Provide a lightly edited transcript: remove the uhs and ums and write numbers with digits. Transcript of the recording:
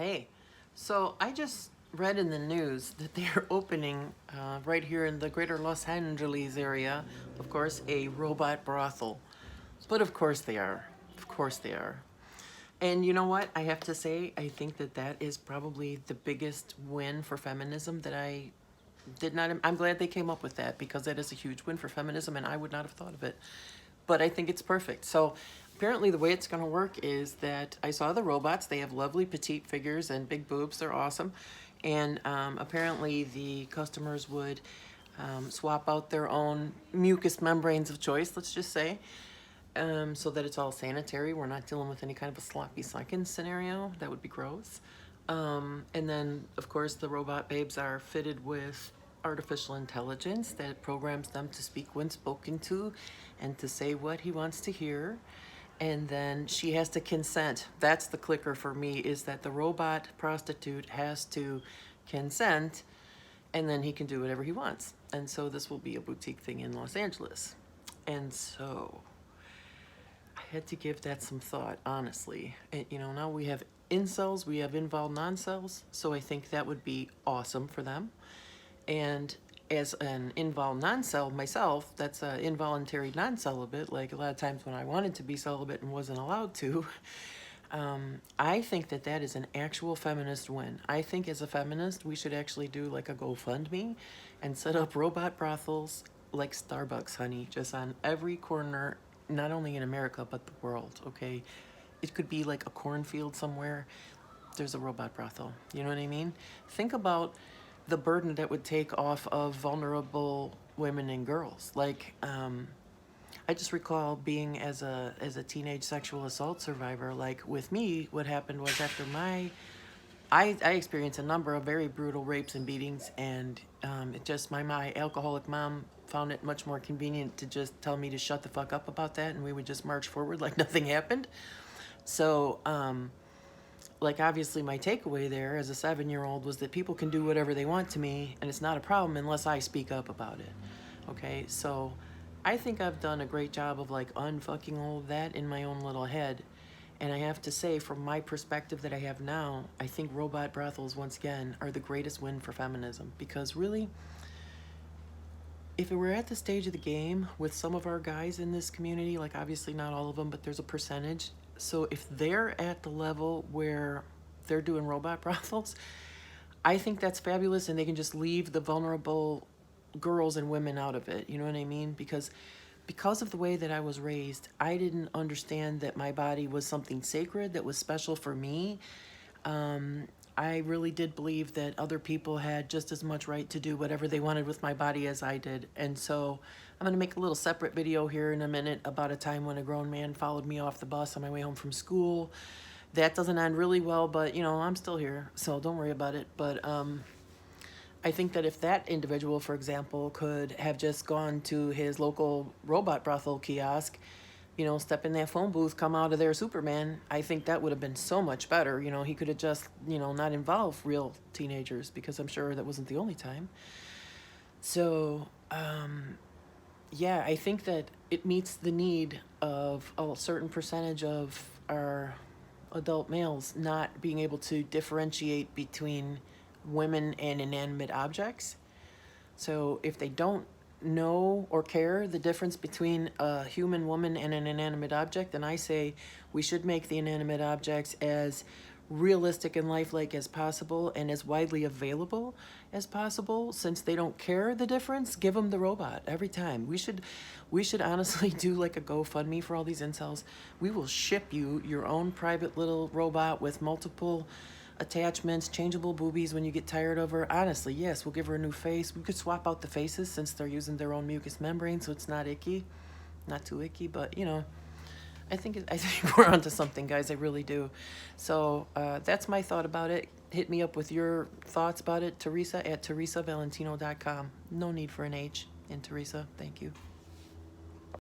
Hey, so I just read in the news that they are opening right here in the greater Los Angeles area, of course, a robot brothel. But of course they are. Of course they are. And you know what? I have to say, I think that that is probably the biggest win for feminism that I did not. I'm glad they came up with that because that is a huge win for feminism and I would not have thought of it. But I think it's perfect. So apparently the way it's going to work is that I saw the robots. They have lovely petite figures and big boobs. They're awesome. And apparently the customers would swap out their own mucous membranes of choice, let's just say, so that it's all sanitary. We're not dealing with any kind of a sloppy seconds scenario. That would be gross. And then, of course, the robot babes are fitted with artificial intelligence that programs them to speak when spoken to and to say what he wants to hear. And then she has to consent. That's the clicker for me, is that the robot prostitute has to consent, and then he can do whatever he wants. And so this will be a boutique thing in Los Angeles. And so I had to give that some thought, honestly. And, you know, now we have incels, we have involved non-cells, so I think that would be awesome for them. And as an involved non-cell myself, that's an involuntary non-celibate, like a lot of times when I wanted to be celibate and wasn't allowed to, I think that that is an actual feminist win. I think as a feminist, we should actually do like a GoFundMe and set up robot brothels like Starbucks, honey, just on every corner, not only in America, but the world, okay? It could be like a cornfield somewhere. There's a robot brothel. You know what I mean? Think about the burden that would take off of vulnerable women and girls. Like, I just recall being as a teenage sexual assault survivor. Like with me, what happened was after I experienced a number of very brutal rapes and beatings, and it just my alcoholic mom found it much more convenient to just tell me to shut the fuck up about that, and we would just march forward like nothing happened. So, like obviously my takeaway there as a 7-year-old was that people can do whatever they want to me, and it's not a problem unless I speak up about it. Okay, so I think I've done a great job of like unfucking all of that in my own little head. And I have to say, from my perspective that I have now, I think robot brothels, once again, are the greatest win for feminism. Because really, if it were at the stage of the game with some of our guys in this community, like obviously not all of them, but there's a percentage. So if they're at the level where they're doing robot brothels, I think that's fabulous, and they can just leave the vulnerable girls and women out of it. You know what I mean? Because of the way that I was raised, I didn't understand that my body was something sacred that was special for me. I really did believe that other people had just as much right to do whatever they wanted with my body as I did. And so I'm going to make a little separate video here in a minute about a time when a grown man followed me off the bus on my way home from school. That doesn't end really well, but, you know, I'm still here, so don't worry about it. But I think that if that individual, for example, could have just gone to his local robot brothel kiosk, you know, step in that phone booth, come out of there Superman, I think that would have been so much better. You know, he could have just, you know, not involved real teenagers, because I'm sure that wasn't the only time. So, yeah, I think that it meets the need of a certain percentage of our adult males not being able to differentiate between women and inanimate objects. So if they don't know or care the difference between a human woman and an inanimate object, then I say we should make the inanimate objects as realistic and lifelike as possible and as widely available as possible. Since they don't care the difference, give them the robot every time. We should honestly do like a GoFundMe for all these incels. We will ship you your own private little robot with multiple attachments, changeable boobies when you get tired of her. Honestly, yes, we'll give her a new face. We could swap out the faces since they're using their own mucous membrane, so it's not icky, not too icky. But you know, I think we're onto something, guys. I really do. So that's my thought about it. Hit me up with your thoughts about it, Teresa at teresavalentino.com. No need for an H in Teresa. Thank you.